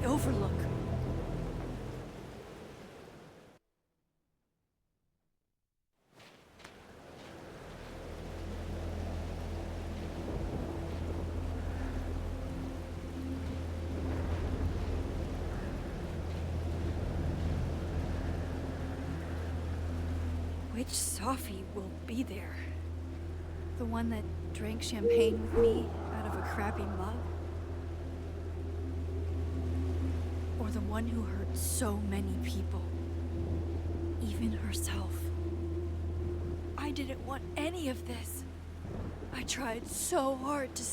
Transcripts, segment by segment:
the Overlook. Which Sophie will be there? The one that drank champagne with me out of a crappy mug? Or the one who hurt so many people? Even herself. I didn't want any of this. I tried so hard to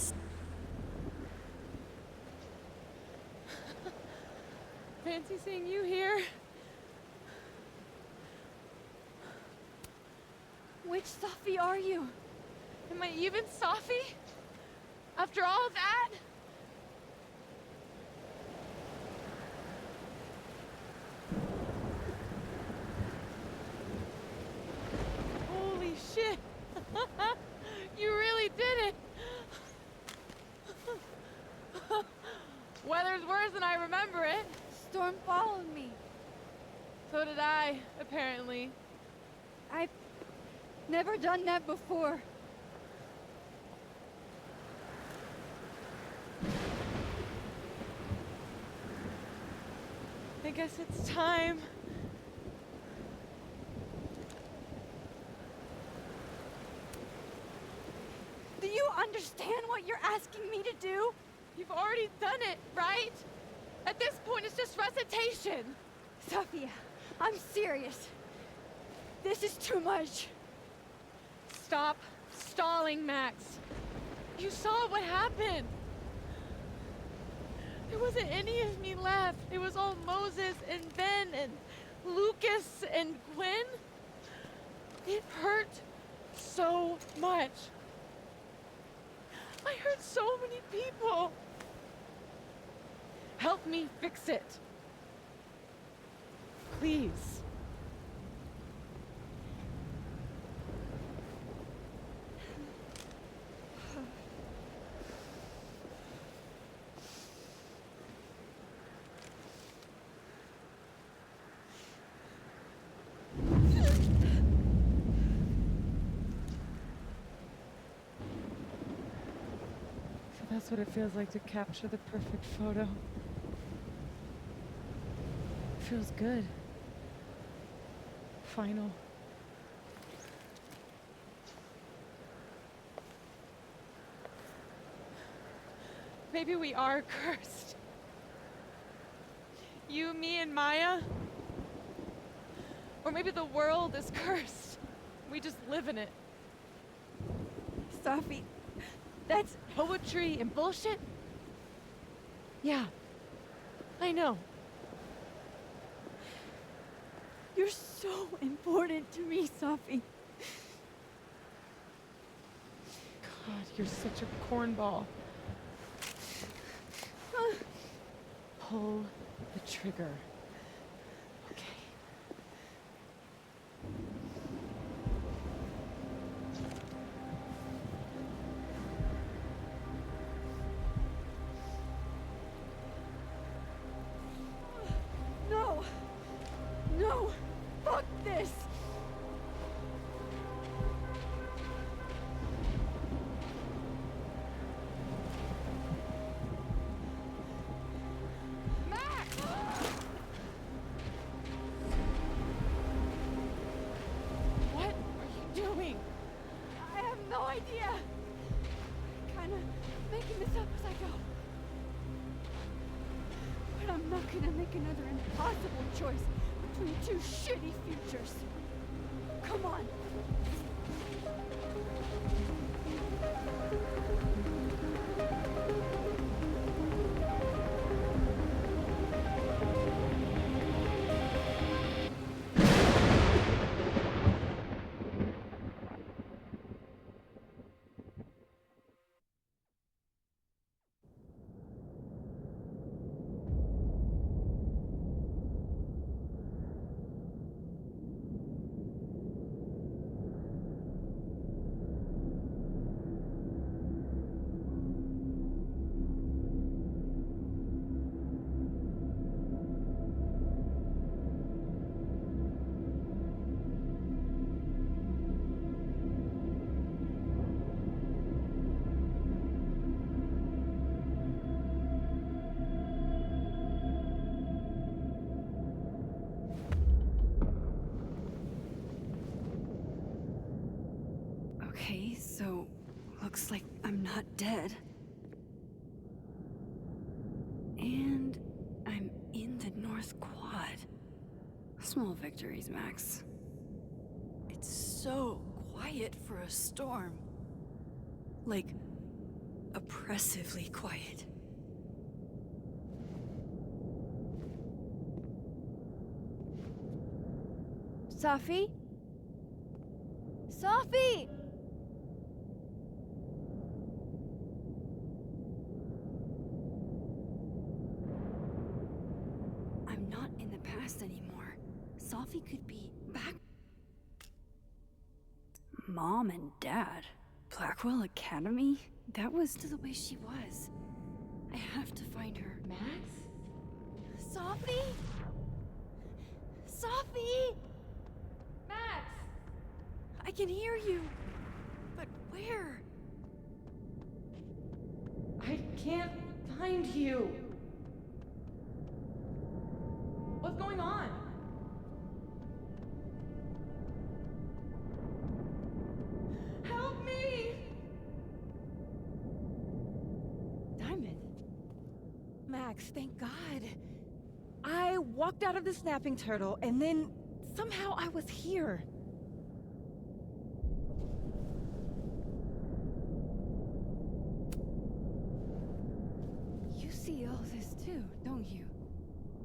Fancy seeing you here. Which Sophie are you? Am I even Sophie? After all that? Holy shit! You really did it! Weather's worse than I remember it. Storm followed me. So did I, apparently. I've never done that before. I guess it's time. Do you understand what you're asking me to do? You've already done it, right? At this point, it's just recitation. Sophia, I'm serious. This is too much. Stop stalling, Max. You saw what happened. There wasn't any of me left. It was all Moses and Ben and Lucas and Gwen. It hurt so much. I hurt so many people. Help me fix it. Please. That's what it feels like to capture the perfect photo. It feels good. Final. Maybe we are cursed. You, me, and Maya. Or maybe the world is cursed. We just live in it. Sophie, that's Poetry and bullshit? Yeah, I know. You're so important to me, Sophie. God, you're such a cornball. Pull the trigger. Okay. No. No. Fuck this. What are you doing? I have no idea. Kinda making this up as I go. But I'm not gonna make another impossible choice between two shitty futures. Come on. So, looks like I'm not dead. And I'm in the North Quad. Small victories, Max. It's so quiet for a storm. Like, oppressively quiet. Safi? Safi! I'm not in the past anymore. Safi could be back. Mom and Dad? Blackwell Academy? That was the way she was. I have to find her. Max? Safi? Safi! Max! I can hear you. But where? I can't find you. What's going on? Help me! Diamond. Max, thank God. I walked out of the snapping turtle, and then somehow I was here. You see all this too, don't you?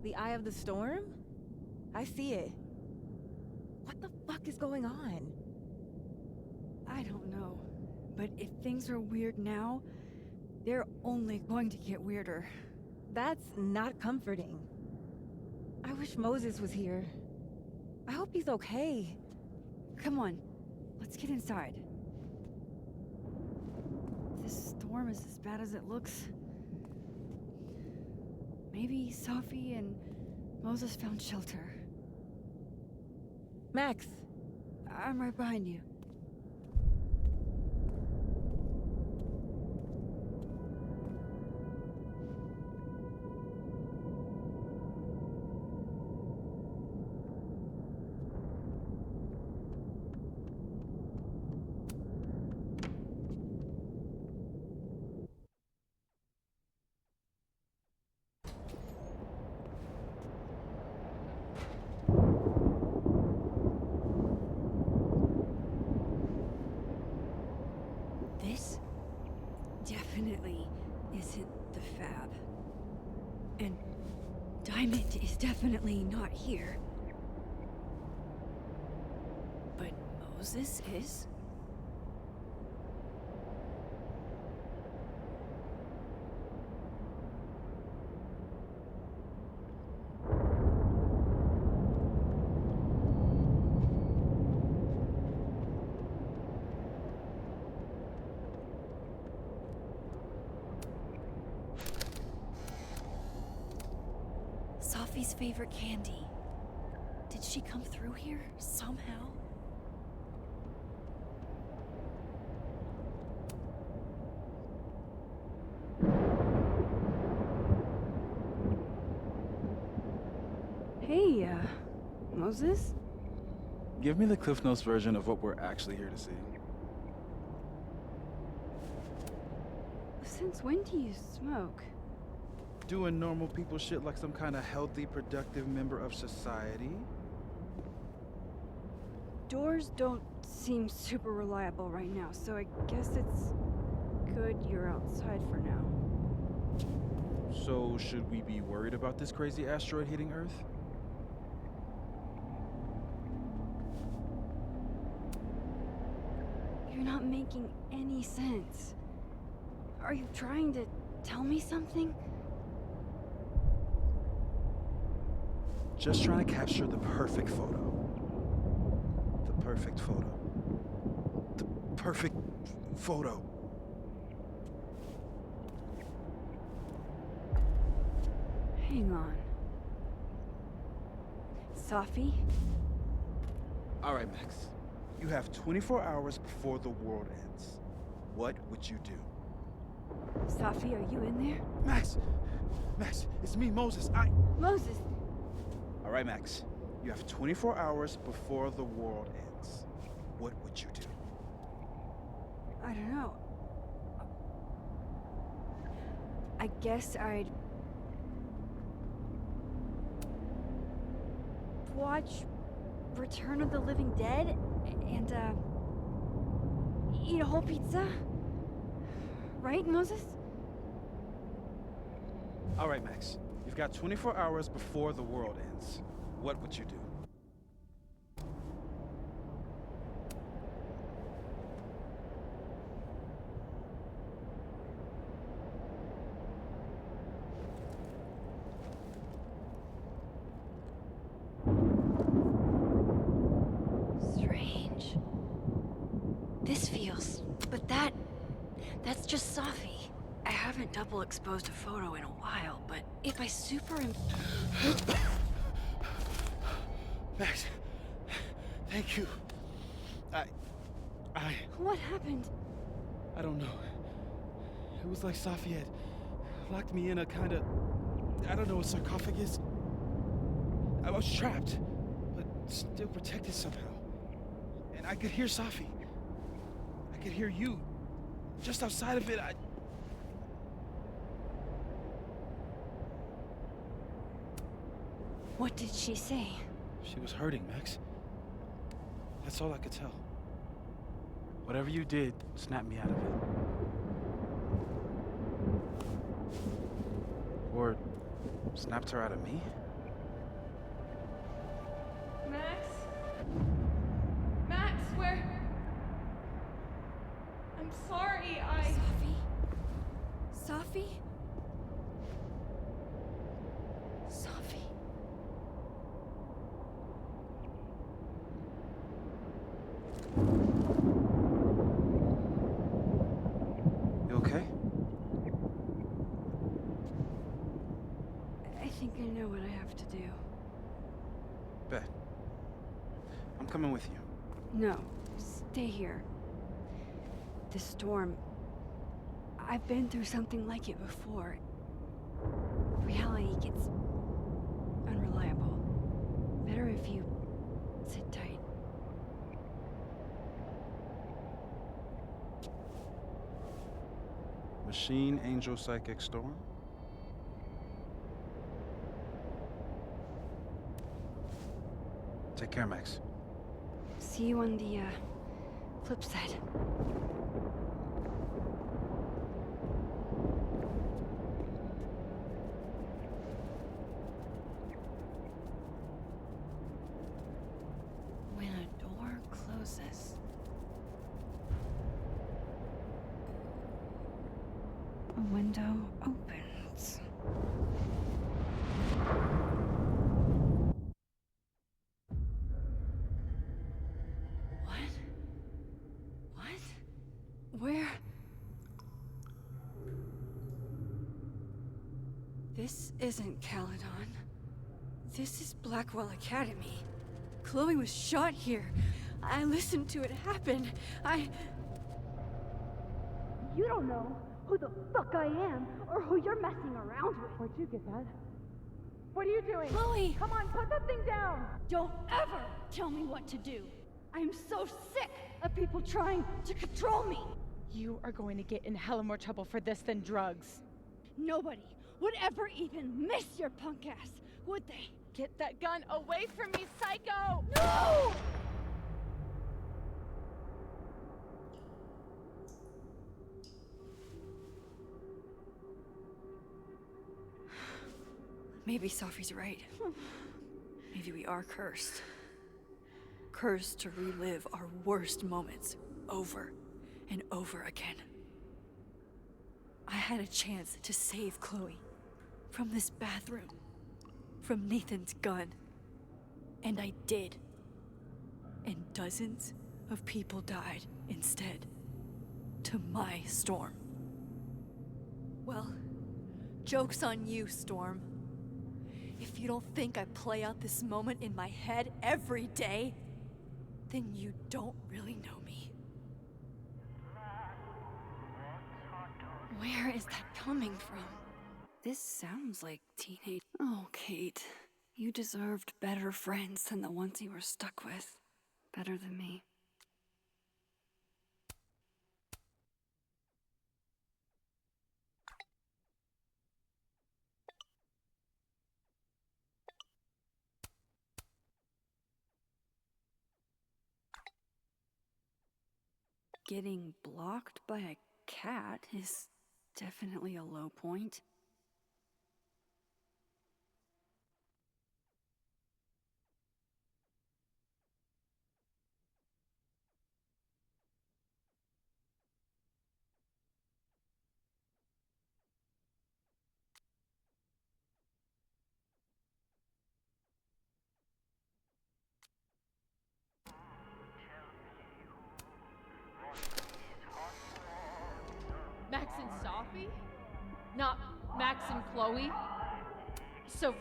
The eye of the storm? I see it. What the fuck is going on? I don't know. But if things are weird now, they're only going to get weirder. That's not comforting. I wish Moses was here. I hope he's okay. Come on, let's get inside. This storm is as bad as it looks. Maybe Safi and Moses found shelter. Max, I'm right behind you. This definitely isn't the Fab. And Diamond is definitely not here. But Moses is? Safi's favorite candy. Did she come through here somehow? Hey, Moses? Give me the Cliff Notes version of what we're actually here to see. Since when do you smoke? Doing normal people shit like some kind of healthy, productive member of society. Doors don't seem super reliable right now, so I guess it's good you're outside for now. So, should we be worried about this crazy asteroid hitting Earth? You're not making any sense. Are you trying to tell me something? Just trying to capture the perfect photo. The perfect photo. The perfect photo. Hang on. Safi? All right, Max. You have 24 hours before the world ends. What would you do? Safi, are you in there? Max! Max, it's me, Moses. Moses! All right, Max. You have 24 hours before the world ends. What would you do? I don't know. I guess I'd watch Return of the Living Dead and eat a whole pizza. Right, Moses? All right, Max. You've got 24 hours before the world ends. What would you do? Strange. This feels... But that's just Safi. I haven't double exposed a photo in a while, but if I Max, thank you. What happened? I don't know. It was like Safi had locked me in a kind of, I don't know, a sarcophagus. I was trapped, but still protected somehow. And I could hear Safi. I could hear you. Just outside of it, What did she say? She was hurting, Max. That's all I could tell. Whatever you did, snap me out of it. Or snapped her out of me? Max? Max, where? I'm sorry, Safi? Safi? Safi. You okay? I think I know what I have to do. Bet. I'm coming with you. No, stay here. The storm... I've been through something like it before. Reality gets unreliable. Better if you sit tight. Machine Angel Psychic Storm? Take care, Max. See you on the, flip side. When a door closes... a window opens. What? What? Where? This isn't Caledon. This is Blackwell Academy. Chloe was shot here. I listened to it happen. You don't know who the fuck I am, or who you're messing around with. Where'd you get that? What are you doing? Chloe! Come on, put that thing down! Don't ever tell me what to do. I'm so sick of people trying to control me. You are going to get in hella more trouble for this than drugs. Nobody would ever even miss your punk ass, would they? Get that gun away from me, psycho! No! Maybe Safi's right. Maybe we are cursed. Cursed to relive our worst moments over and over again. I had a chance to save Chloe from this bathroom, from Nathan's gun, and I did. And dozens of people died instead, to my Storm. Well, joke's on you, Storm. If you don't think I play out this moment in my head every day, then you don't really know me. Where is that coming from? This sounds like teenage... Oh, Kate. You deserved better friends than the ones you were stuck with. Better than me. Getting blocked by a cat is definitely a low point. Max and Sophie? Not Max and Chloe? So,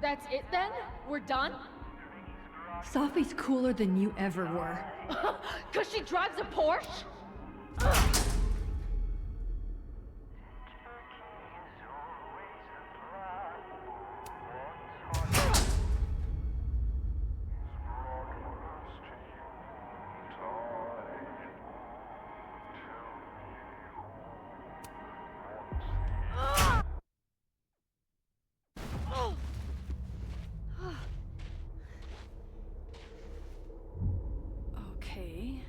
that's it then? We're done? Sophie's cooler than you ever were. 'Cause she drives a Porsche? Okay.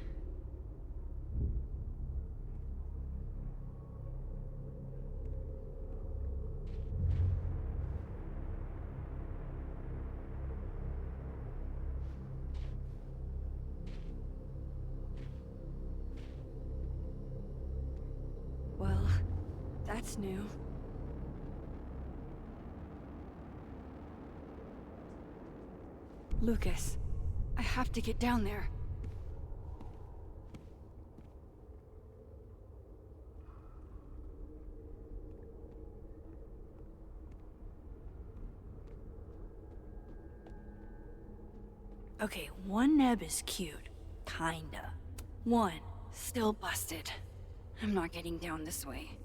Well, that's new. Lucas, I have to get down there. Okay, one neb is cute. Kinda. One, still busted. I'm not getting down this way.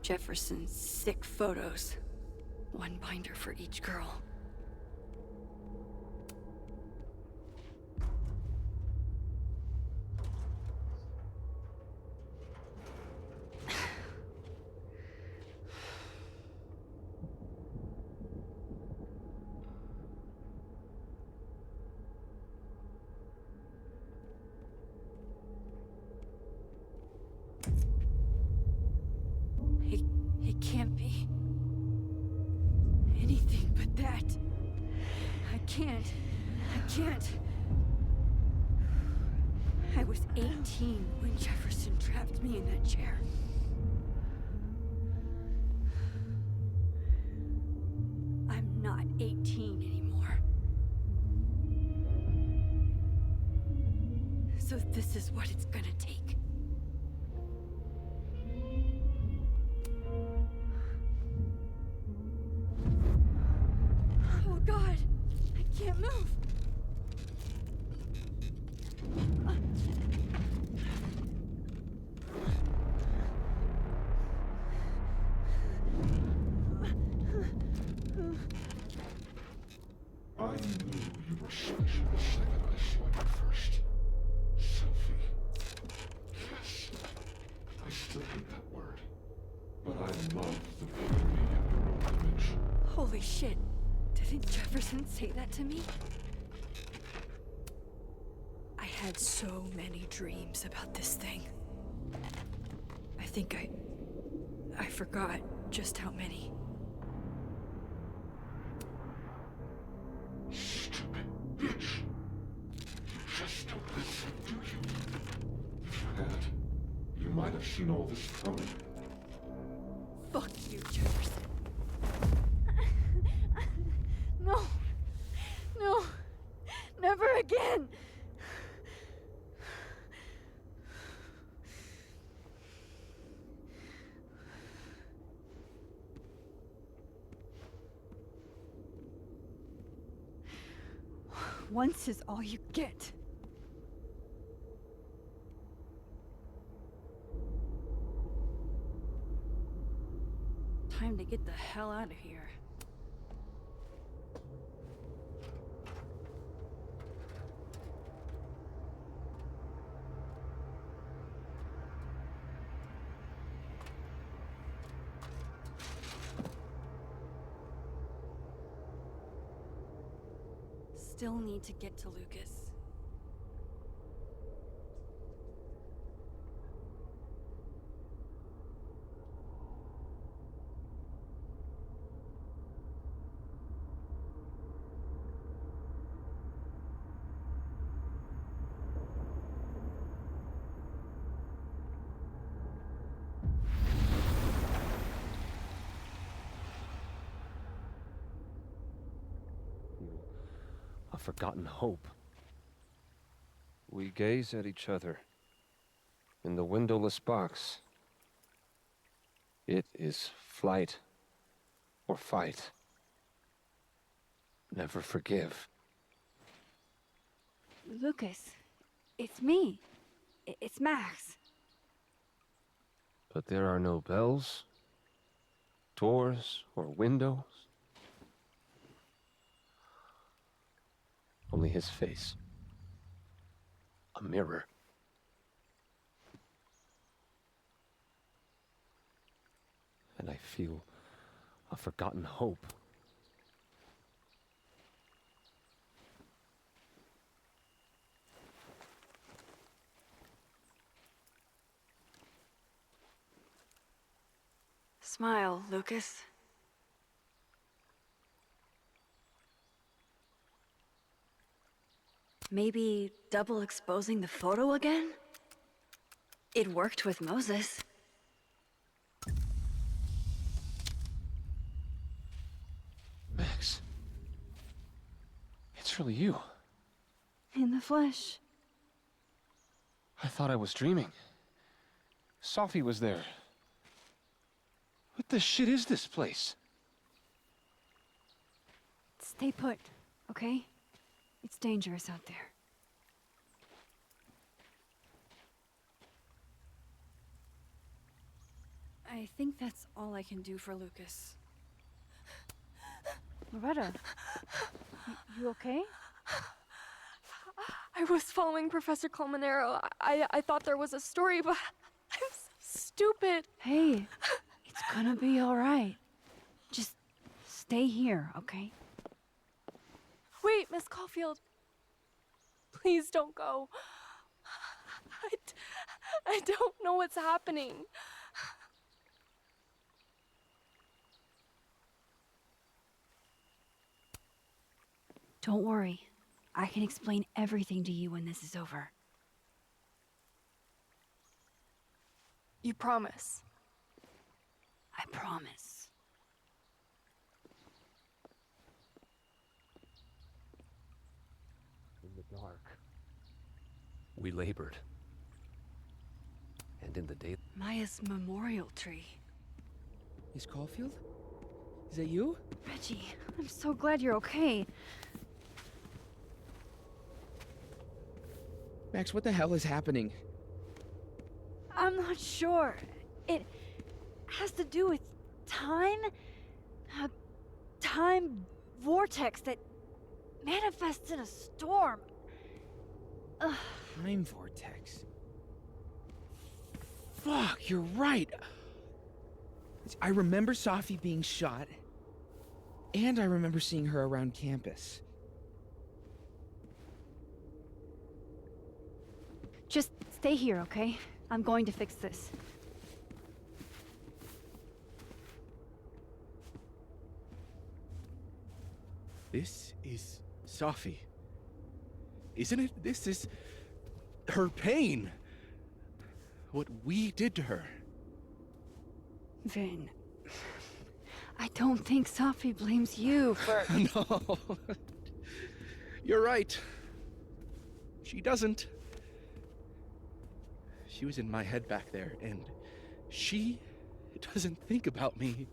Jefferson's sick photos. One binder for each girl. It can't be anything but that. I can't. I was 18 when Jefferson trapped me in that chair. I'm not 18 anymore. So this is what it's gonna take. Oh God, I can't move. I knew you were special the second I saw you first. Sophie. Yes. I still hate that word. But I love the purity of your own image. Holy shit. Didn't Jefferson say that to me? I had so many dreams about this thing. I think I forgot just how many. Stupid bitch. You just don't listen, do you? If you had, you might have seen all this coming. Fuck you, Jefferson. No, never again. Once is all you get. Time to get the hell out of here. still need to get to Lucas. A forgotten hope. We gaze at each other in the windowless box. It is flight or fight. Never forgive. Lucas, it's me. It's Max. But there are no bells, doors, or windows. Only his face. A mirror. And I feel a forgotten hope. Smile, Lucas. Maybe double exposing the photo again? It worked with Moses. Max. It's really you. In the flesh. I thought I was dreaming. Sophie was there. What the shit is this place? Stay put, okay? It's dangerous out there. I think that's all I can do for Lucas. Loretta, you okay? I was following Professor Colmenero. I thought there was a story, but I'm so stupid. Hey, it's gonna be all right. Just stay here, okay? Wait, Miss Caulfield. Please don't go. I don't know what's happening. Don't worry. I can explain everything to you when this is over. You promise? I promise. In the dark, we labored. And in the day... Maya's memorial tree. Miss Caulfield? Is that you? Reggie, I'm so glad you're okay. Max, what the hell is happening? I'm not sure. It has to do with time? A time vortex that manifests in a storm. Ugh. Time vortex. Fuck, you're right. I remember Sophie being shot, and I remember seeing her around campus. Just stay here, okay? I'm going to fix this. This is Sophie. Isn't it? This is her pain. What we did to her. Vin, I don't think Sophie blames you for... No. You're right. She doesn't. She was in my head back there, and she doesn't think about me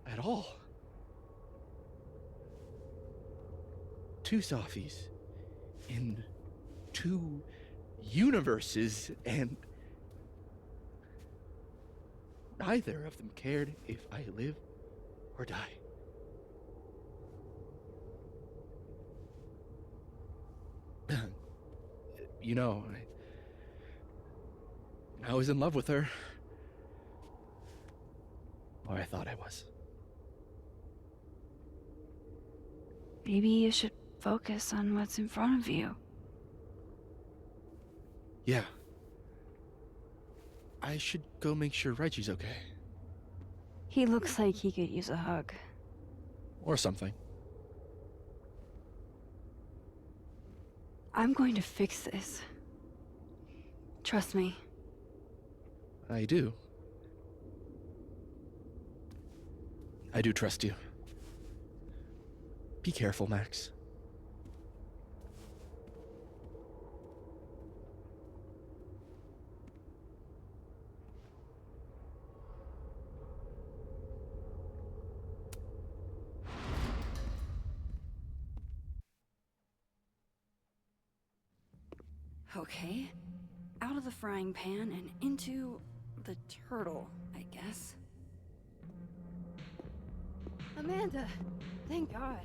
at all. Two Sophies in two universes, and neither of them cared if I live or die. You know, I was in love with her. Or I thought I was. Maybe you should focus on what's in front of you. Yeah. I should go make sure Reggie's okay. He looks like he could use a hug. Or something. I'm going to fix this. Trust me. I do. I do trust you. Be careful, Max. Okay. Out of the frying pan and into the turtle, I guess. Amanda! Thank God.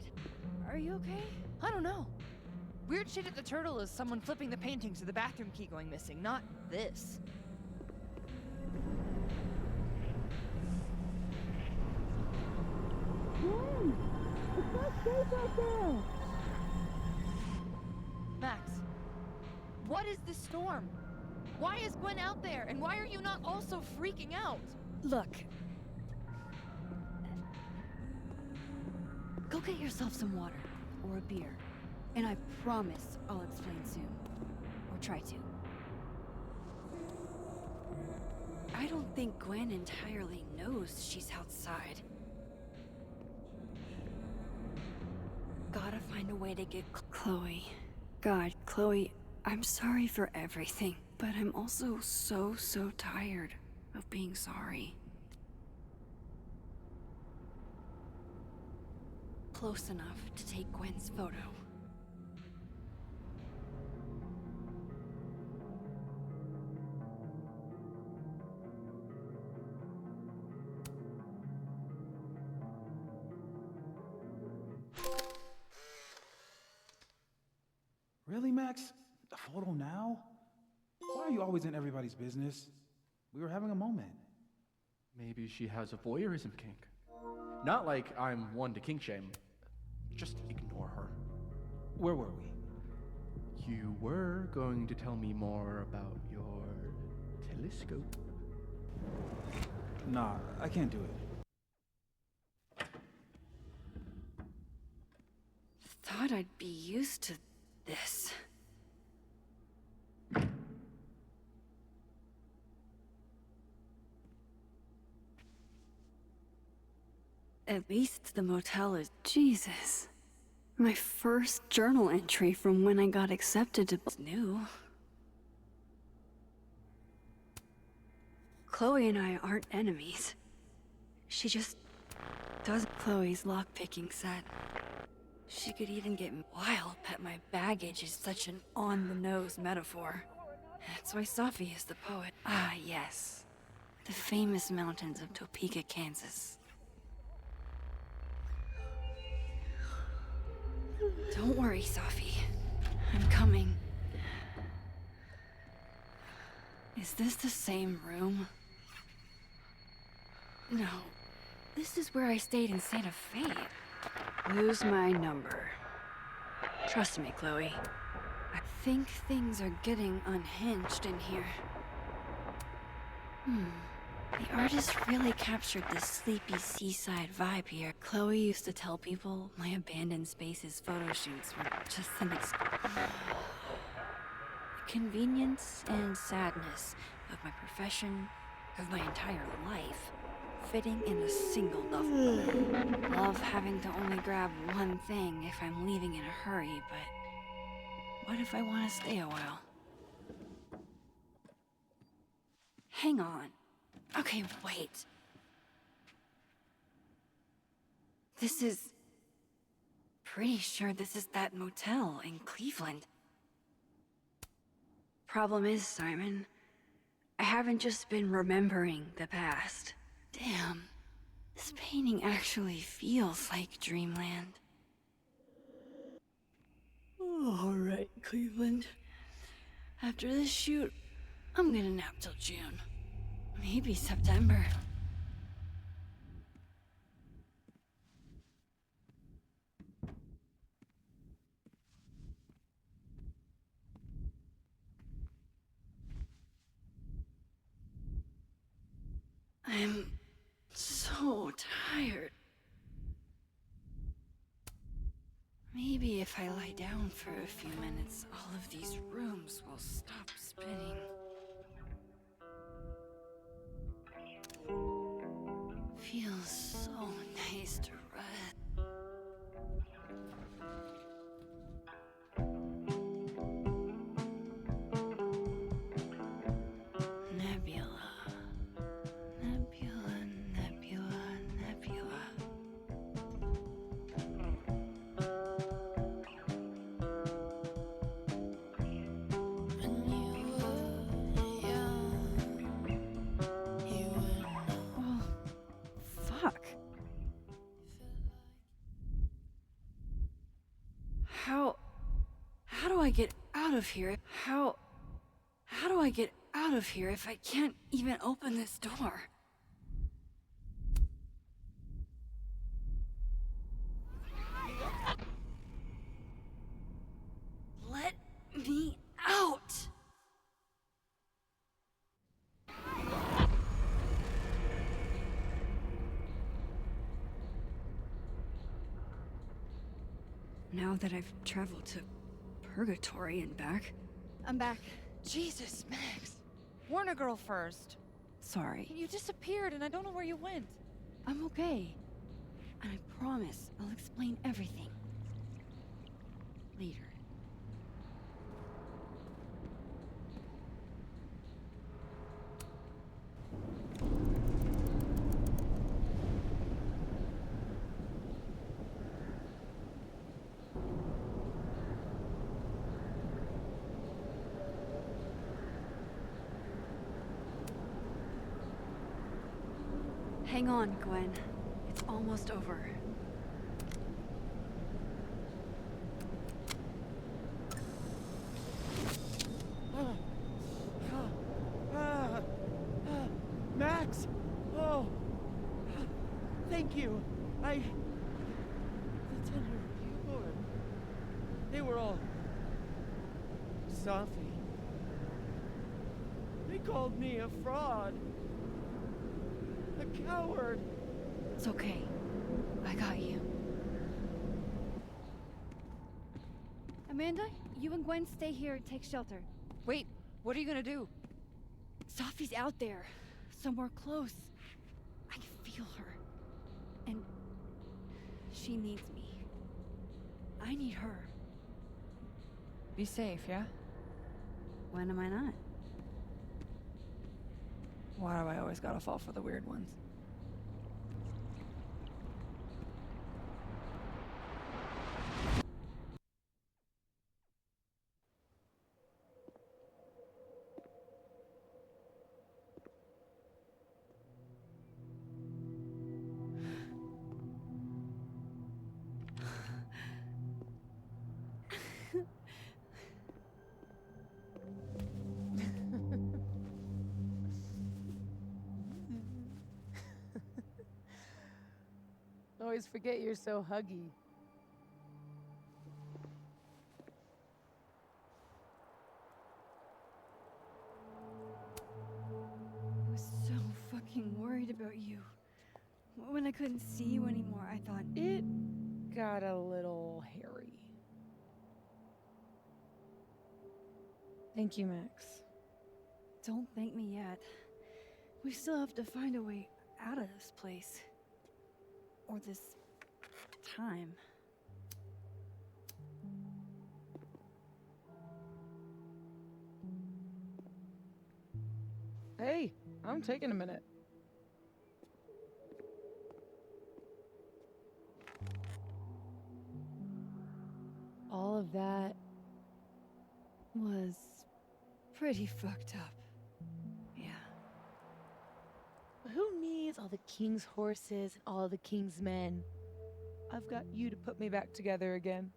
Are you okay? I don't know. Weird shit at the turtle is someone flipping the paintings or the bathroom key going missing, not this. Max, what is this storm? Why is Gwen out there, and why are you not also freaking out? Look. Go get yourself some water, or a beer. And I promise I'll explain soon. Or try to. I don't think Gwen entirely knows she's outside. Gotta find a way to get Chloe. God, Chloe, I'm sorry for everything, but I'm also so tired of being sorry. Close enough to take Gwen's photo. Really, Max? A photo now? Why are you always in everybody's business? We were having a moment. Maybe she has a voyeurism kink. Not like I'm one to kink shame. Just ignore her. Where were we? You were going to tell me more about your telescope. Nah, I can't do it. Thought I'd be used to this. At least the motel is... Jesus. My first journal entry from when I got accepted to... new. Chloe and I aren't enemies. She just does Chloe's lockpicking set. She could even get wild that my baggage is such an on-the-nose metaphor. That's why Sophie is the poet. Ah, yes. The famous mountains of Topeka, Kansas. Don't worry, Sophie. I'm coming. Is this the same room? No. This is where I stayed in Santa Fe. Lose my number. Trust me, Chloe. I think things are getting unhinged in here. The artist really captured this sleepy seaside vibe here. Chloe used to tell people my abandoned spaces photo shoots were just an convenience and sadness of my profession, of my entire life, fitting in a single duffel bag. Love having to only grab one thing if I'm leaving in a hurry, but what if I want to stay a while? Hang on. Okay, wait. This is... Pretty sure this is that motel in Cleveland. Problem is, Simon, I haven't just been remembering the past. Damn, this painting actually feels like dreamland. All right, Cleveland. After this shoot, I'm gonna nap till June. Maybe September. I'm so tired. Maybe if I lie down for a few minutes, all of these rooms will stop spinning. Feels so nice to rest. Nebula. Nebula, nebula, nebula. When you were young, you were oh, fuck. How do I get out of here? How do I get out of here if I can't even open this door? Let me out! Now that I've traveled to Purgatory and back. I'm back. Jesus, Max. Warn a girl first. Sorry. You disappeared and I don't know where you went. I'm okay. And I promise I'll explain everything. Later. Hang on, Gwen. It's almost over. Max! Oh! Thank you. The tender newborn. They were all... Sophie. They called me a fraud. A coward. It's okay. I got you. Amanda, you and Gwen stay here and take shelter. Wait, what are you gonna do? Sophie's out there. Somewhere close. I can feel her. And she needs me. I need her. Be safe, yeah? When am I not? Why do I always gotta fall for the weird ones? Always forget you're so huggy. I was so fucking worried about you. When I couldn't see you anymore, I thought, It got a little hairy. Thank you, Max. don't thank me yet. We still have to find a way out of this place. Or this time. Hey, I'm taking a minute. All of that Was pretty fucked up. Yeah. Who needs all the king's horses and all the king's men? I've got you to put me back together again.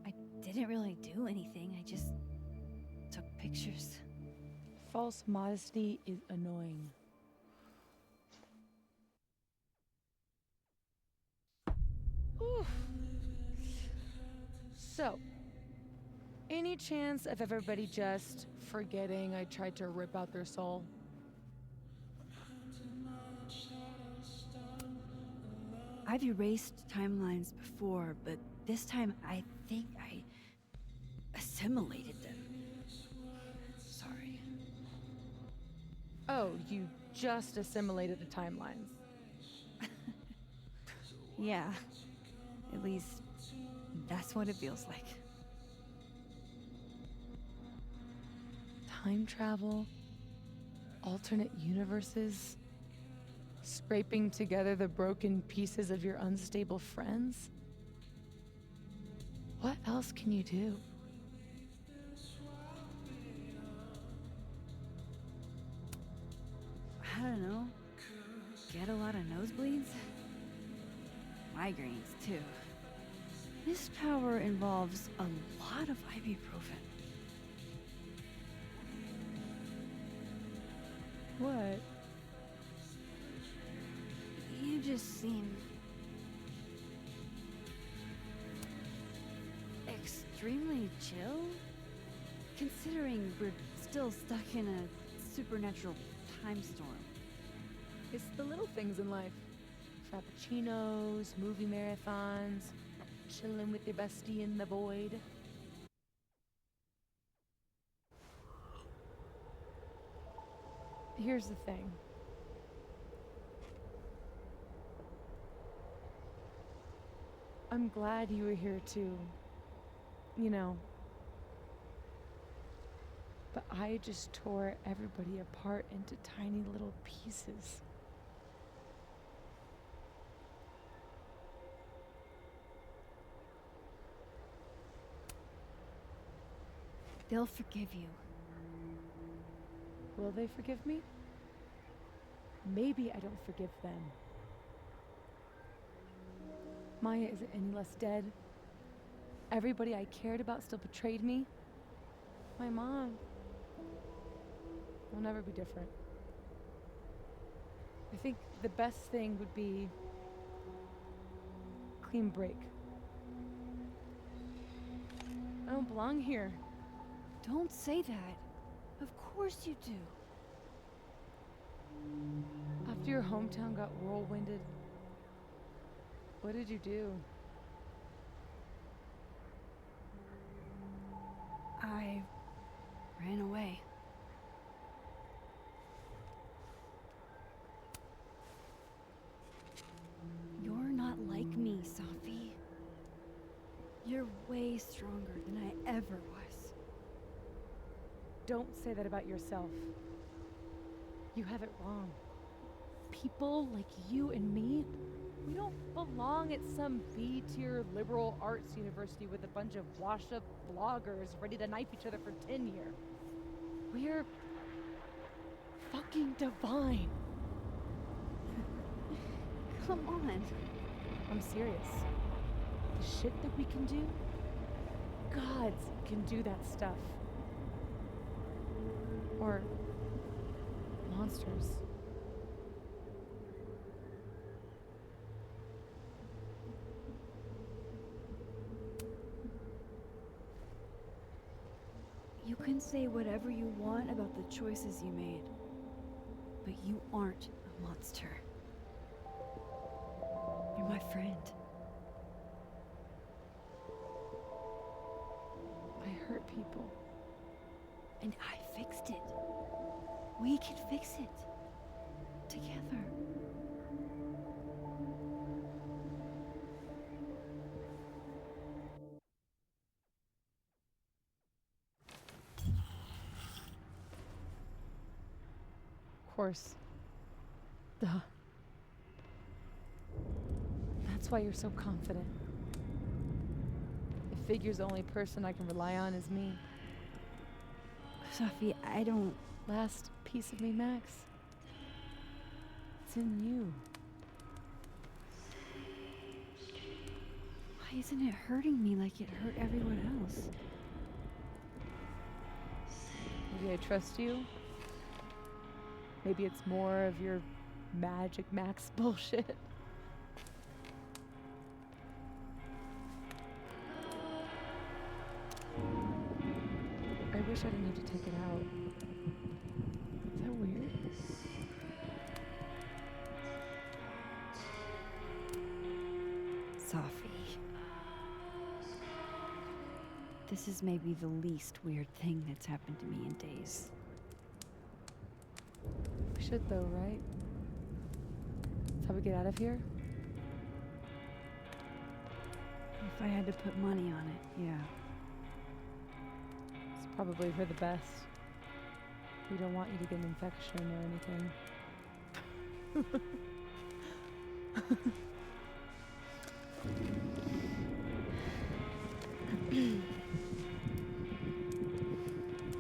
I didn't really do anything. I just took pictures. False modesty is annoying. Oof. So, Any chance of everybody just forgetting I tried to rip out their soul? I've erased timelines before, but this time I think I assimilated them. Sorry. Oh, you just assimilated the timelines. Yeah, at least that's what it feels like. Time travel, alternate universes, scraping together the broken pieces of your unstable friends. What else can you do? I don't know. Get a lot of nosebleeds? Migraines, too. This power involves a lot of ibuprofen. What? You just seem extremely chill, considering we're still stuck in a supernatural time storm. It's the little things in life. Frappuccinos, movie marathons, chilling with your bestie in the void. Here's the thing. I'm glad you were here too. You know. But I just tore everybody apart into tiny little pieces. They'll forgive you. Will they forgive me? Maybe I don't forgive them. Maya isn't any less dead. Everybody I cared about still betrayed me. My mom will never be different. I think the best thing would be clean break. I don't belong here. Don't say that. Of course you do. After your hometown got whirlwinded, what did you do? I ran away. You're not like me, Safi. You're way stronger than I ever was. Don't say that about yourself. You have it wrong. People like you and me, we don't belong at some B-tier liberal arts university with a bunch of washed-up bloggers ready to knife each other for tenure. We're fucking divine. Come on. I'm serious. The shit that we can do, gods can do that stuff. Or monsters. You can say whatever you want about the choices you made, but you aren't a monster. You're my friend. I hurt people. And I fixed it. We can fix it. Together. Of course. Duh. That's why you're so confident. It figures the only person I can rely on is me. Safi, I don't... Last piece of me, Max. It's in you. Why isn't it hurting me like it hurt everyone else? Maybe I trust you. Maybe it's more of your Magic Max bullshit. I didn't have to take it out. Is that weird? Sophie. This is maybe the least weird thing that's happened to me in days. We should though, right? That's how we get out of here? If I had to put money on it, yeah. It's probably for the best. We don't want you to get an infection or anything.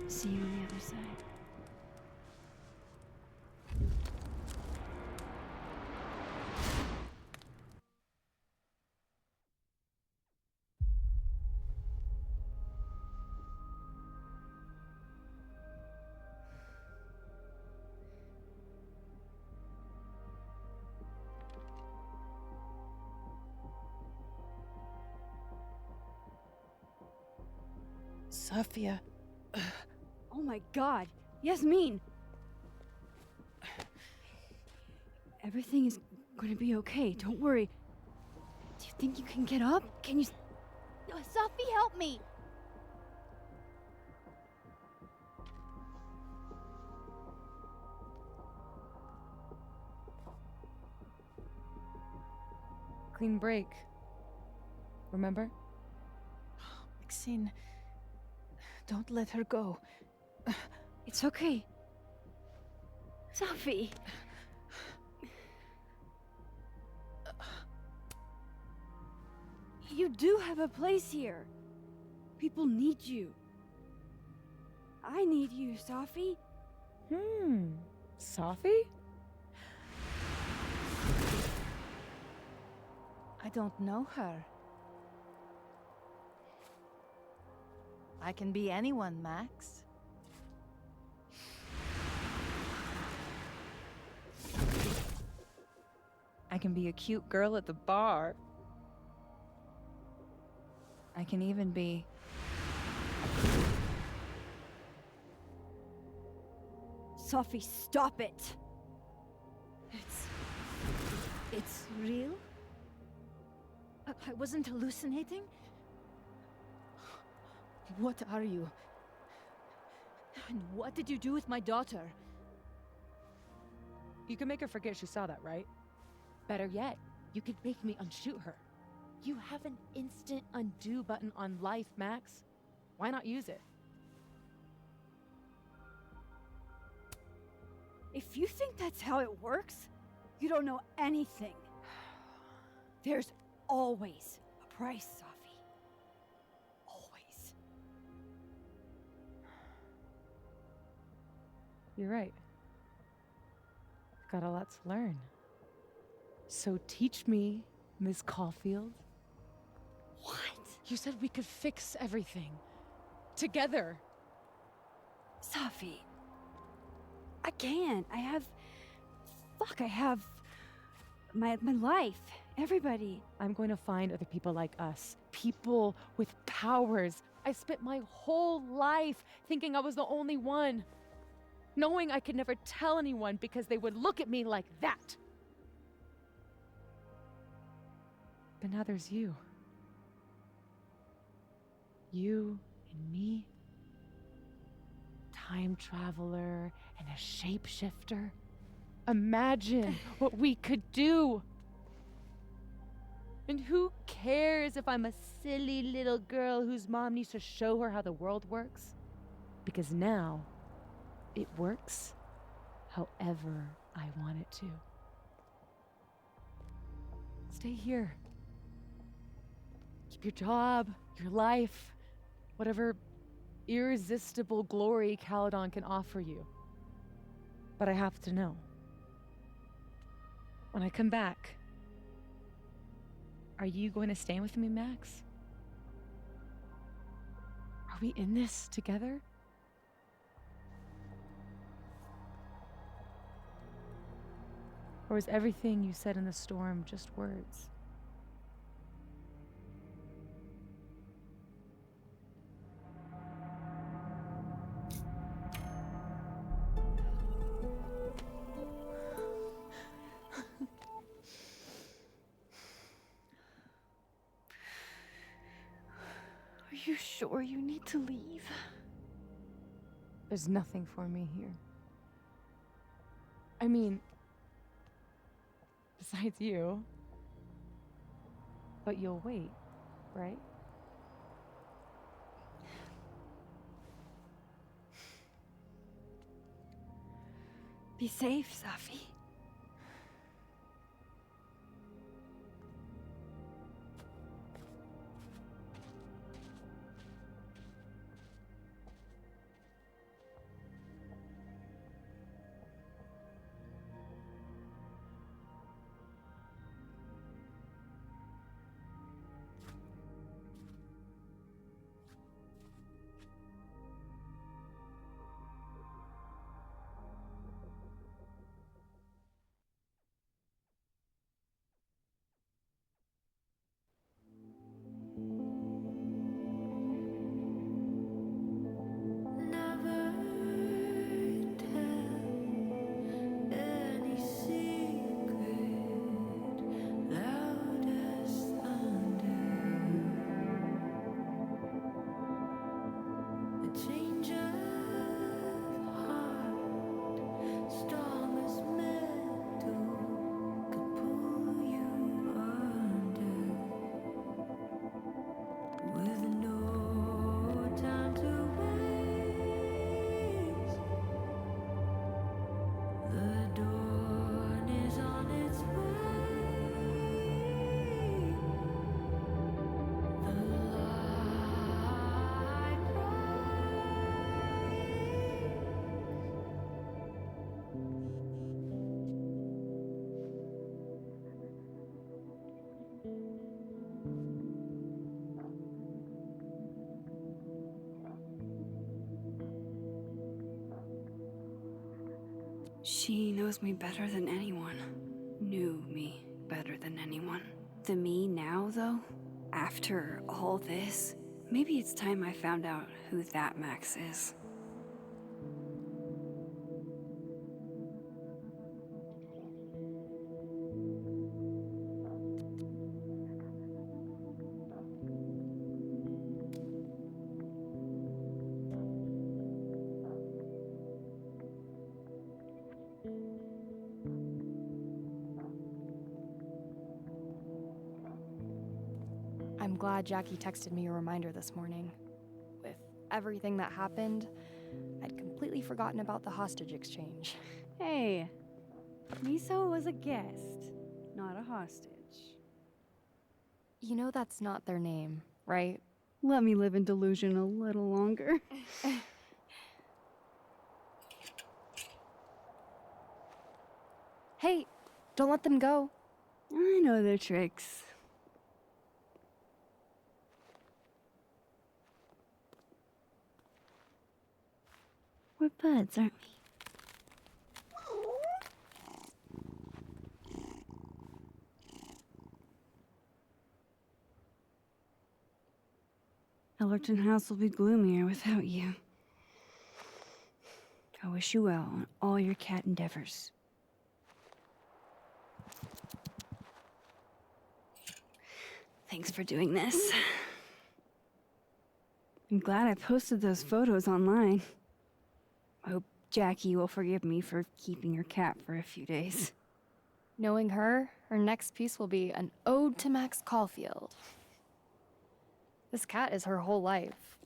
See you on the other side. Sophia. Oh my god! Yasmin! Everything is gonna be okay, don't worry. Do you think you can get up? Can you... Sophie, help me! Clean break. Remember? Maxine, don't let her go. It's okay. Sophie! You do have a place here. People need you. I need you, Sophie. Sophie? I don't know her. I can be anyone, Max. I can be a cute girl at the bar. I can even be... Sophie, stop it! It's real? I wasn't hallucinating? What are you? And what did you do with my daughter? You can make her forget she saw that, right? Better yet, you could make me unshoot her. You have an instant undo button on life, Max. Why not use it? If you think that's how it works, you don't know anything. There's always a price, Sophie. Always. You're right. I've got a lot to learn. So teach me, Miss Caulfield. What? You said we could fix everything. Together. Sophie. I can't. I have my life. Everybody. I'm going to find other people like us. People with powers. I spent my whole life thinking I was the only one. Knowing I could never tell anyone because they would look at me like that. But now there's you. You and me. Time traveler and a shapeshifter. Imagine what we could do. And who cares if I'm a silly little girl whose mom needs to show her how the world works? Because now, it works however I want it to. Stay here. Keep your job, your life, whatever irresistible glory Caledon can offer you. But I have to know. When I come back, are you going to stay with me, Max? Are we in this together? Or is everything you said in the storm just words? you sure you need to leave? There's nothing for me here. I mean, besides you. But you'll wait, right? Be safe, Safi. She knows me better than anyone. Knew me better than anyone. The me now, though, after all this, maybe it's time I found out who that Max is. I'm glad Jackie texted me a reminder this morning. With everything that happened, I'd completely forgotten about the hostage exchange. Hey, Miso was a guest, not a hostage. You know that's not their name, right? Let me live in delusion a little longer. Hey, don't let them go. I know their tricks. We're buds, aren't we? Ellerton House will be gloomier without you. I wish you well on all your cat endeavors. Thanks for doing this. I'm glad I posted those photos online. I hope Jackie will forgive me for keeping her cat for a few days. Knowing her next piece will be an ode to Max Caulfield. This cat is her whole life.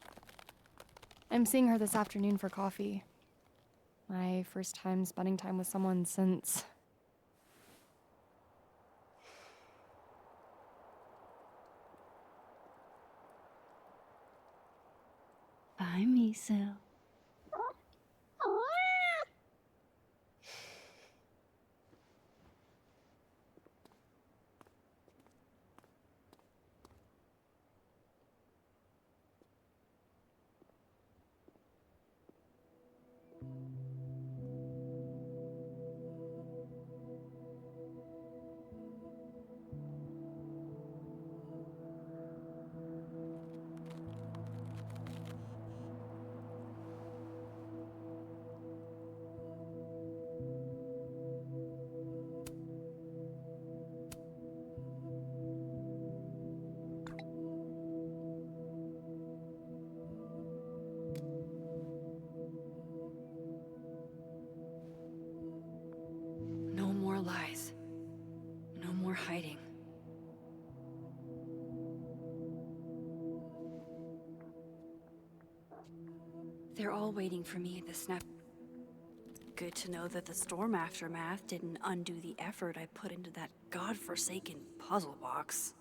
I'm seeing her this afternoon for coffee. My first time spending time with someone since... Bye, Miso. hiding. They're all waiting for me at the snap. Good to know that the storm aftermath didn't undo the effort I put into that godforsaken puzzle box.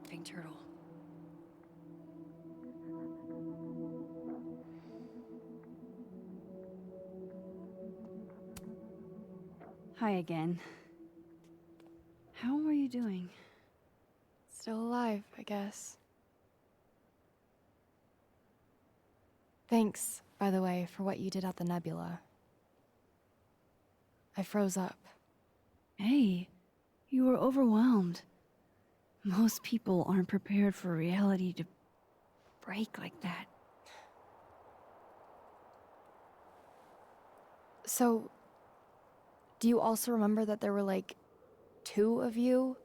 Big turtle. Hi again. How are you doing? Still alive, I guess. Thanks, by the way, for what you did at the nebula. I froze up. Hey, you were overwhelmed. Most people aren't prepared for reality to break like that. So, do you also remember that there were like 2 of you?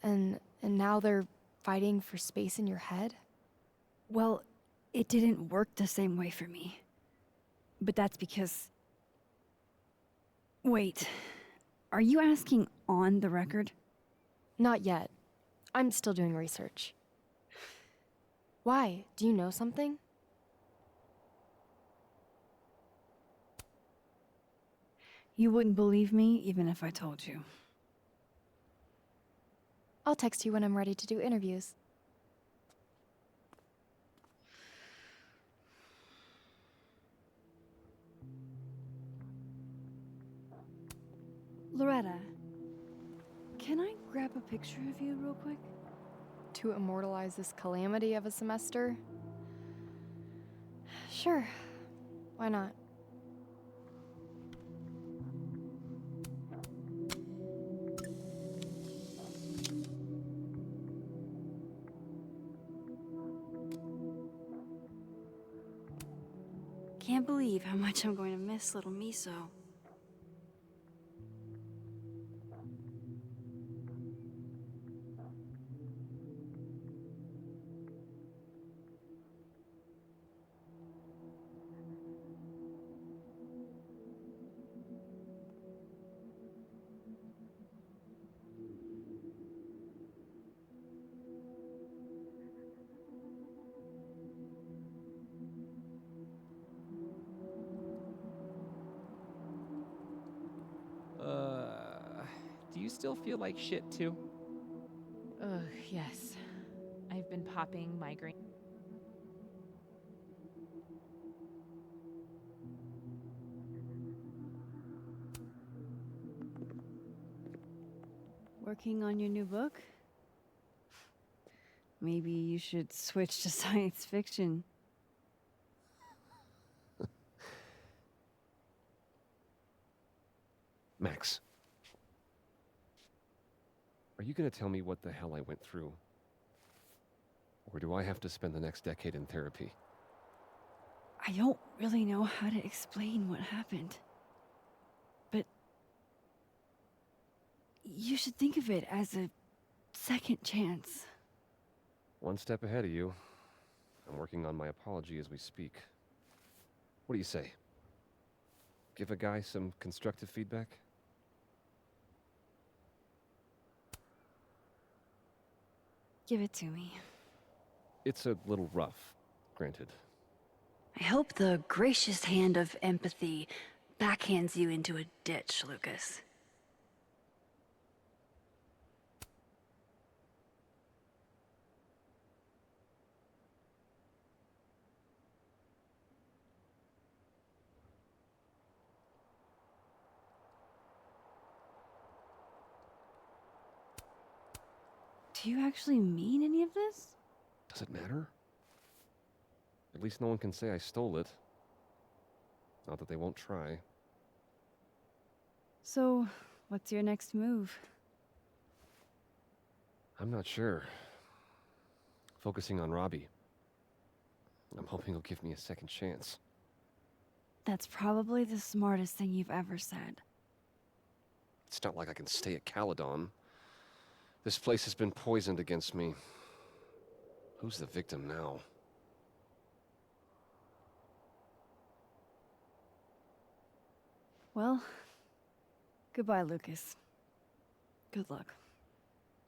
And now they're fighting for space in your head? Well, it didn't work the same way for me. But that's because... Wait, are you asking on the record? Not yet. I'm still doing research. Why? Do you know something? You wouldn't believe me even if I told you. I'll text you when I'm ready to do interviews. Loretta, can I grab a picture of you real quick? To immortalize this calamity of a semester? Sure. Why not? Can't believe how much I'm going to miss little Miso. Do you still feel like shit too? Ugh, yes. I've been popping migraine. Working on your new book? Maybe you should switch to science fiction. Max. Are you gonna tell me what the hell I went through? Or do I have to spend the next decade in therapy? I don't really know how to explain what happened. But you should think of it as a second chance. One step ahead of you. I'm working on my apology as we speak. What do you say? Give a guy some constructive feedback? Give it to me. It's a little rough, granted. I hope the gracious hand of empathy backhands you into a ditch, Lucas. Do you actually mean any of this? Does it matter? At least no one can say I stole it. Not that they won't try. So, what's your next move? I'm not sure. Focusing on Robbie. I'm hoping he'll give me a second chance. That's probably the smartest thing you've ever said. It's not like I can stay at Caledon. This place has been poisoned against me. Who's the victim now? Well, goodbye, Lucas. Good luck.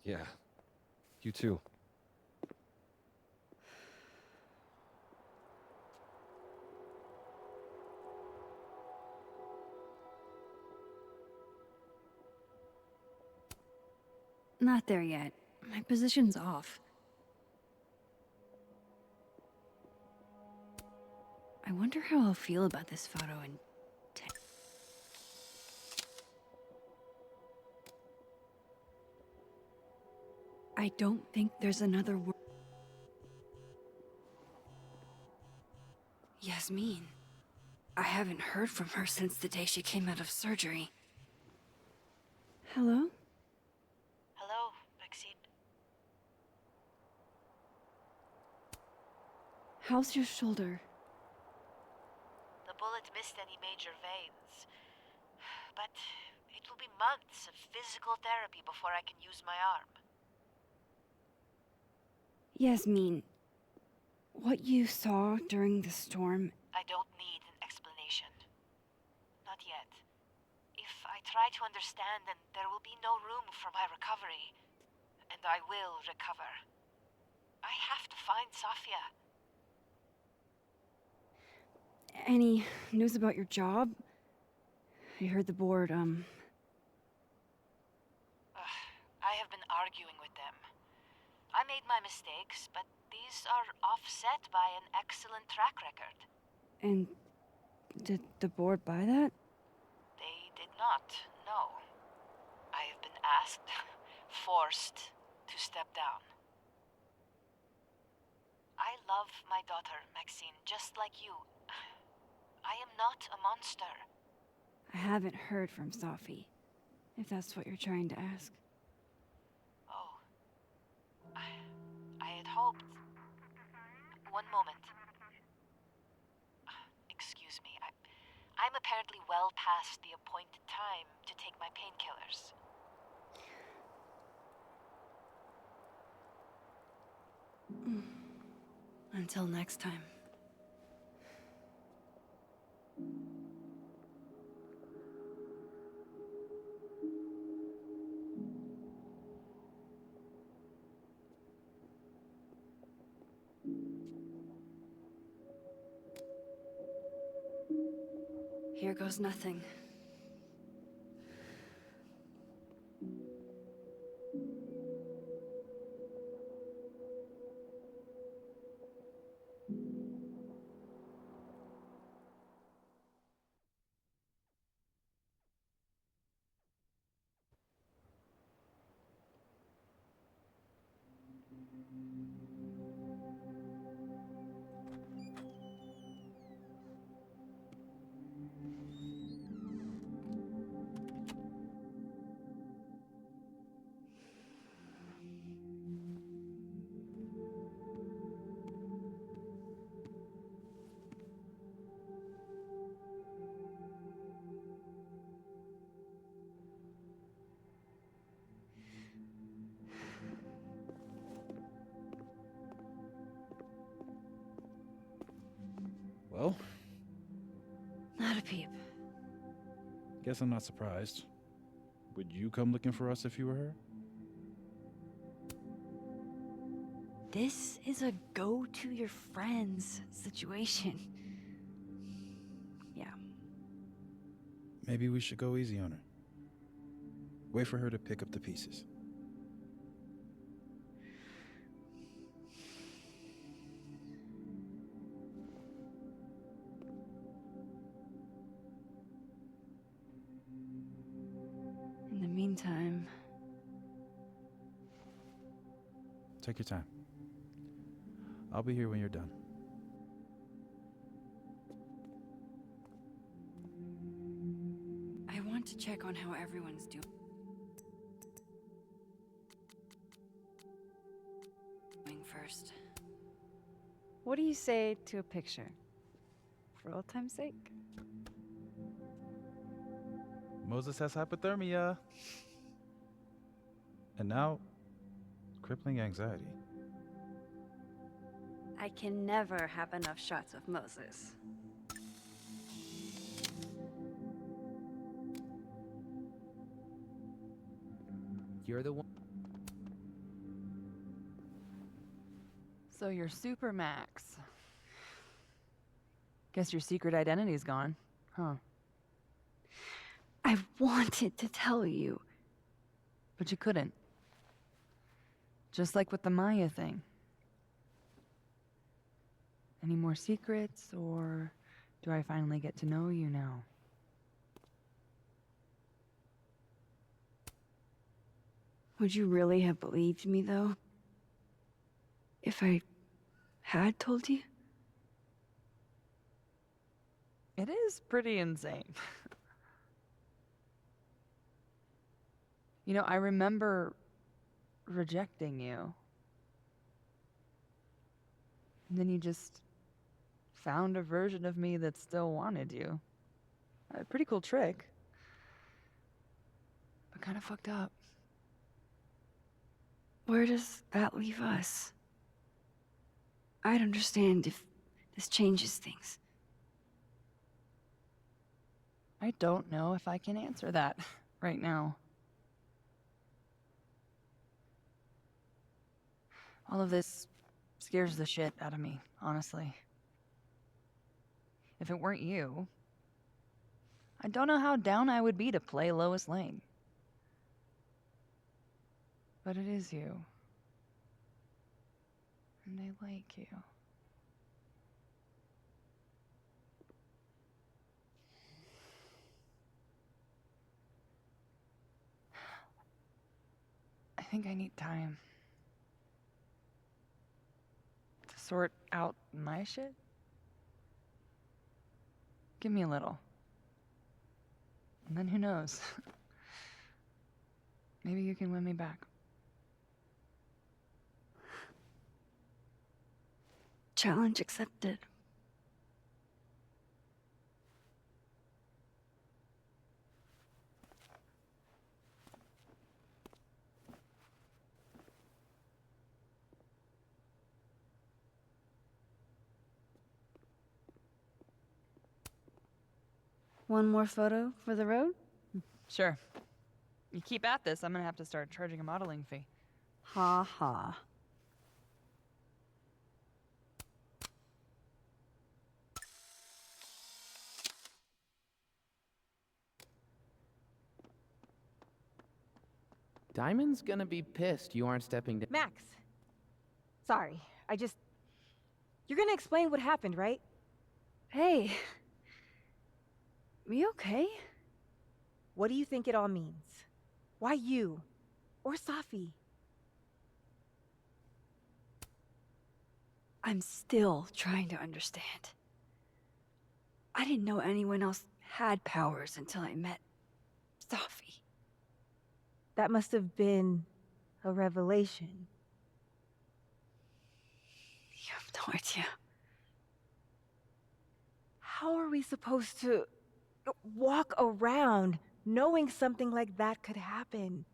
Yeah. You too. Not there yet. My position's off. I wonder how I'll feel about this photo in 10. I don't think there's another word. Yasmin. I haven't heard from her since the day she came out of surgery. Hello? Hello, Maxine. How's your shoulder? The bullet missed any major veins. But it will be months of physical therapy before I can use my arm. Yasmin, what you saw during the storm... I don't need an explanation. Not yet. If I try to understand, then there will be no room for my recovery. And I will recover. I have to find Safia. Any news about your job? I heard the board, I have been arguing with them. I made my mistakes, but these are offset by an excellent track record. And did the board buy that? They did not, no. I have been asked, forced to step down. I love my daughter, Maxine, just like you. I am not a monster. I haven't heard from Safi, if that's what you're trying to ask. Oh. I had hoped... One moment. Excuse me, I'm apparently well past the appointed time to take my painkillers. Until next time. Here goes nothing. Well, Not a peep. guess I'm not surprised. Would you come looking for us if you were her? This is a go to your friends situation. Yeah. Maybe we should go easy on her. Wait for her to pick up the pieces. In the meantime... Take your time. I'll be here when you're done. I want to check on how everyone's doing first. What do you say to a picture? For old time's sake? Moses has hypothermia. And now, crippling anxiety. I can never have enough shots of Moses. you're the one. So you're Super Max. Guess your secret identity's gone, huh? I wanted to tell you. But you couldn't. Just like with the Maya thing. Any more secrets, or do I finally get to know you now? Would you really have believed me, though? If I had told you? It is pretty insane. You know, I remember rejecting you. And then you just found a version of me that still wanted you. A pretty cool trick. But kind of fucked up. Where does that leave us? I'd understand if this changes things. I don't know if I can answer that right now. All of this scares the shit out of me, honestly. If it weren't you, I don't know how down I would be to play Lois Lane. But it is you. And I like you. I think I need time to sort out my shit. Give me a little. And then who knows? Maybe you can win me back. Challenge accepted. One more photo for the road? Sure. You keep at this, I'm gonna have to start charging a modeling fee. Ha ha. Diamond's gonna be pissed you aren't stepping down. Max! Sorry, You're gonna explain what happened, right? Hey. We okay? What do you think it all means? Why you? Or Safi? I'm still trying to understand. I didn't know anyone else had powers until I met Safi. That must have been a revelation. You have no idea. How are we supposed to walk around knowing something like that could happen?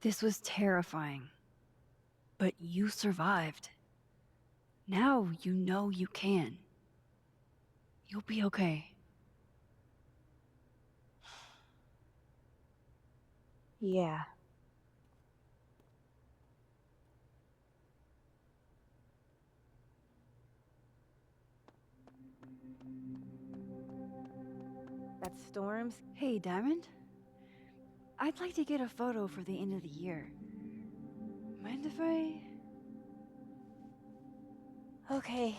This was terrifying. But you survived. Now you know you can. You'll be okay. Yeah. That storm's... Hey, Diamond. I'd like to get a photo for the end of the year. Mind if I... Okay.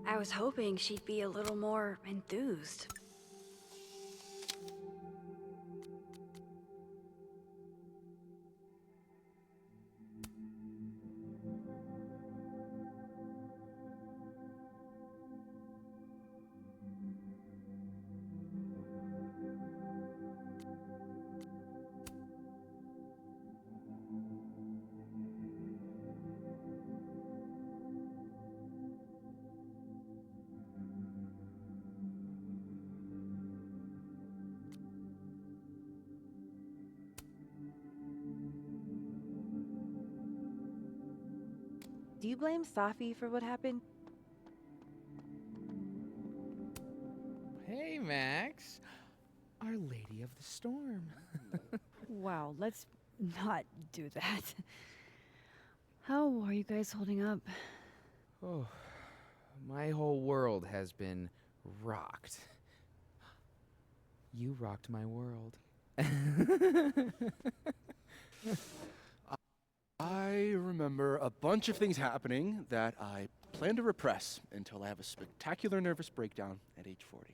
I was hoping she'd be a little more enthused. Do you blame Safi for what happened? Hey, Max. Our Lady of the Storm. Wow, let's not do that. How are you guys holding up? Oh, my whole world has been rocked. You rocked my world. I remember a bunch of things happening that I plan to repress until I have a spectacular nervous breakdown at age 40.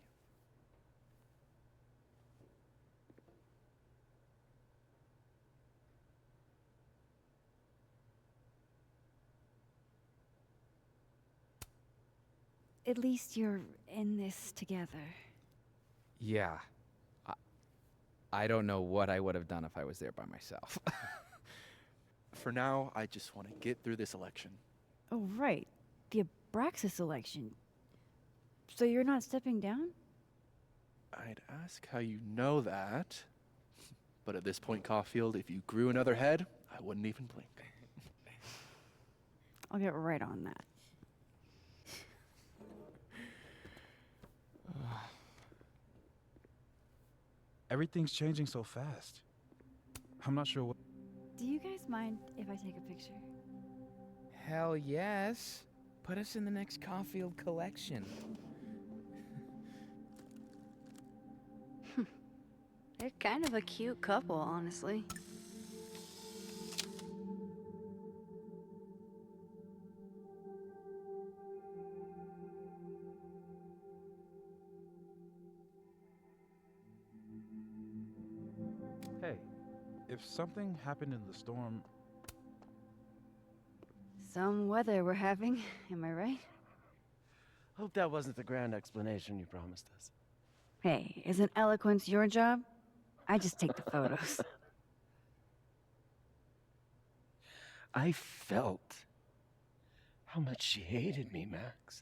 At least you're in this together. Yeah. I don't know what I would have done if I was there by myself. For now, I just want to get through this election. Oh, right. The Abraxas election. So you're not stepping down? I'd ask how you know that, but at this point, Caulfield, if you grew another head, I wouldn't even blink. I'll get right on that. Everything's changing so fast. I'm not sure what. Do you guys mind if I take a picture? Hell yes. Put us in the next Caulfield collection. They're kind of a cute couple, honestly. Hey, if something happened in the storm, Some weather we're having, am I right? Hope that wasn't the grand explanation you promised us. Hey, isn't eloquence your job? I just take the photos. I felt how much she hated me, Max.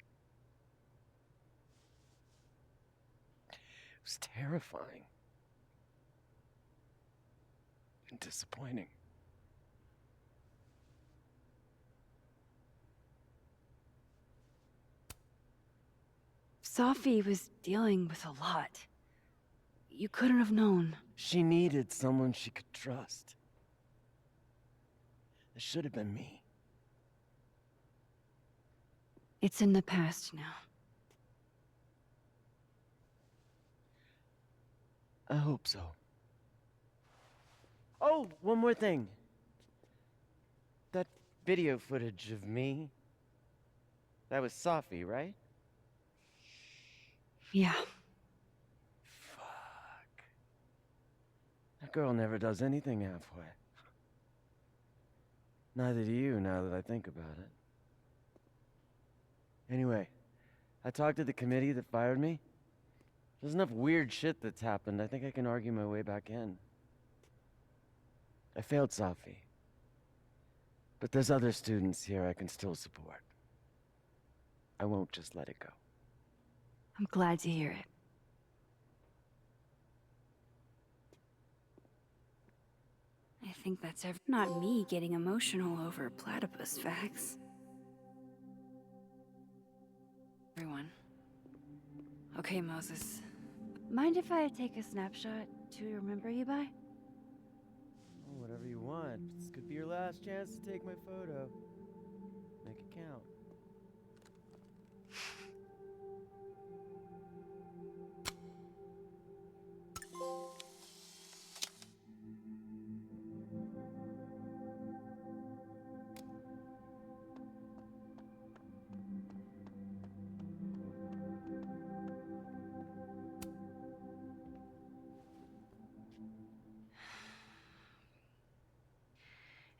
It was terrifying. And disappointing. Safi was dealing with a lot. You couldn't have known. She needed someone she could trust. It should have been me. It's in the past now. I hope so. Oh, one more thing. That video footage of me, that was Safi, right? Yeah. Fuck. That girl never does anything halfway. Neither do you, now that I think about it. Anyway, I talked to the committee that fired me. There's enough weird shit that's happened. I think I can argue my way back in. I failed Safi. But there's other students here I can still support. I won't just let it go. I'm glad to hear it. I think that's not me getting emotional over platypus facts. Everyone. Okay, Moses. Mind if I take a snapshot to remember you by? Oh, whatever you want. This could be your last chance to take my photo. Make it count.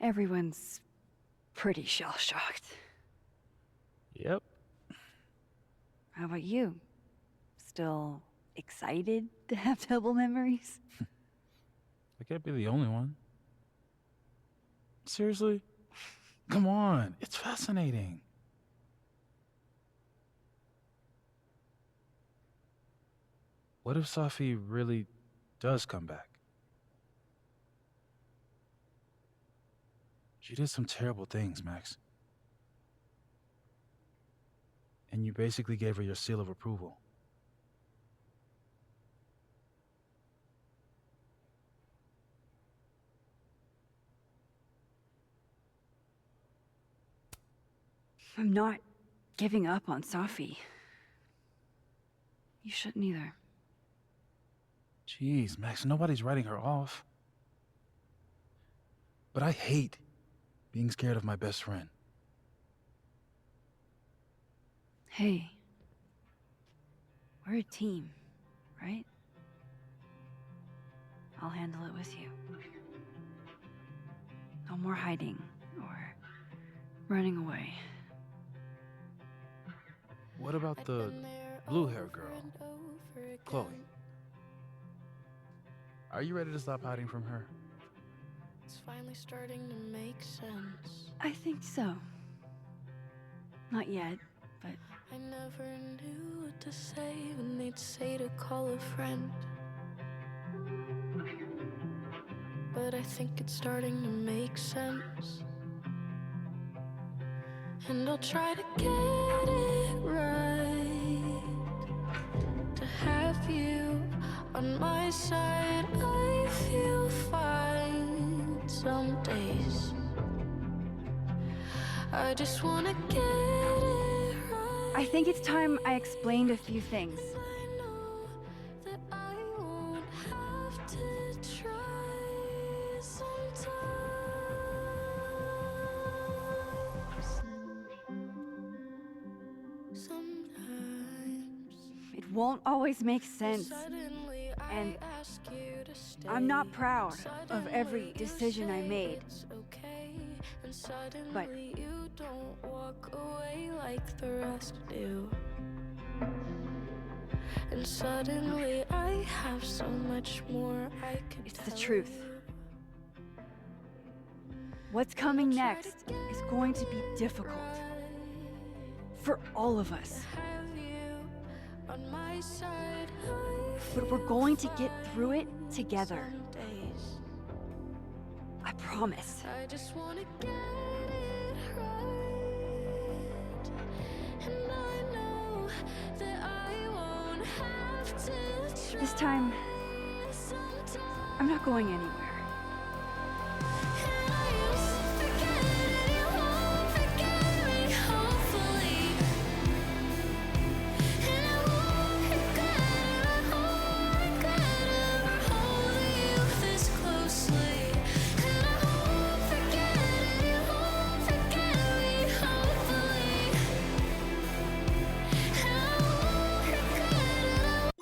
Everyone's pretty shell-shocked. yep. How about you? Still excited to have double memories? I can't be the only one. Seriously? Come on, it's fascinating. What if Safi really does come back? She did some terrible things, Max. And you basically gave her your seal of approval. I'm not giving up on Safi. You shouldn't either. Jeez, Max, nobody's writing her off. But I hate being scared of my best friend. Hey. We're a team, right? I'll handle it with you. No more hiding or running away. What about the blue-haired girl, Chloe? Are you ready to stop hiding from her? It's finally starting to make sense. I think so. Not yet, but... I never knew what to say when they'd say to call a friend. But I think it's starting to make sense. And I'll try to get it right. To have you on my side, I feel fine some days. I just wanna get it right. I think it's time I explained a few things. I know that I won't have to try sometimes. Sometimes It won't always make sense. suddenly And I ask you to stay. I'm not proud of Suddenly every you decision I say made. it's okay. And suddenly But you don't walk away like the rest do. And suddenly I have so much more I can it's the tell truth. you. What's coming next is going to be difficult. For all of us. Have you on my side? But we're going to get through it together. Some days I promise. I just wanna get it right. And I know that I won't have to try This time, sometimes. I'm not going anywhere. And I used to forget it, you won't forget me, hopefully. And I won't regret ever holding you this closely. And I won't forget it, you won't forget me, hopefully. And I won't regret it.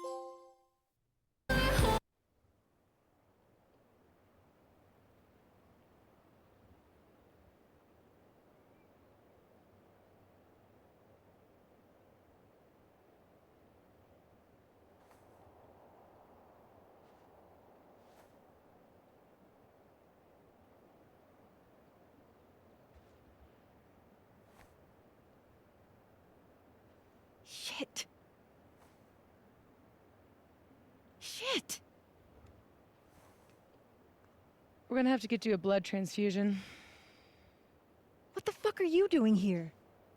Shit. Shit. We're gonna have to get you a blood transfusion. What the fuck are you doing here?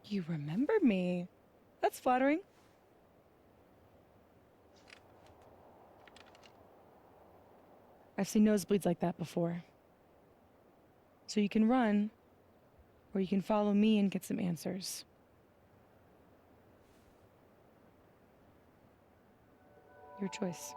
You remember me. That's flattering. I've seen nosebleeds like that before. So you can run, or you can follow me and get some answers. Your choice.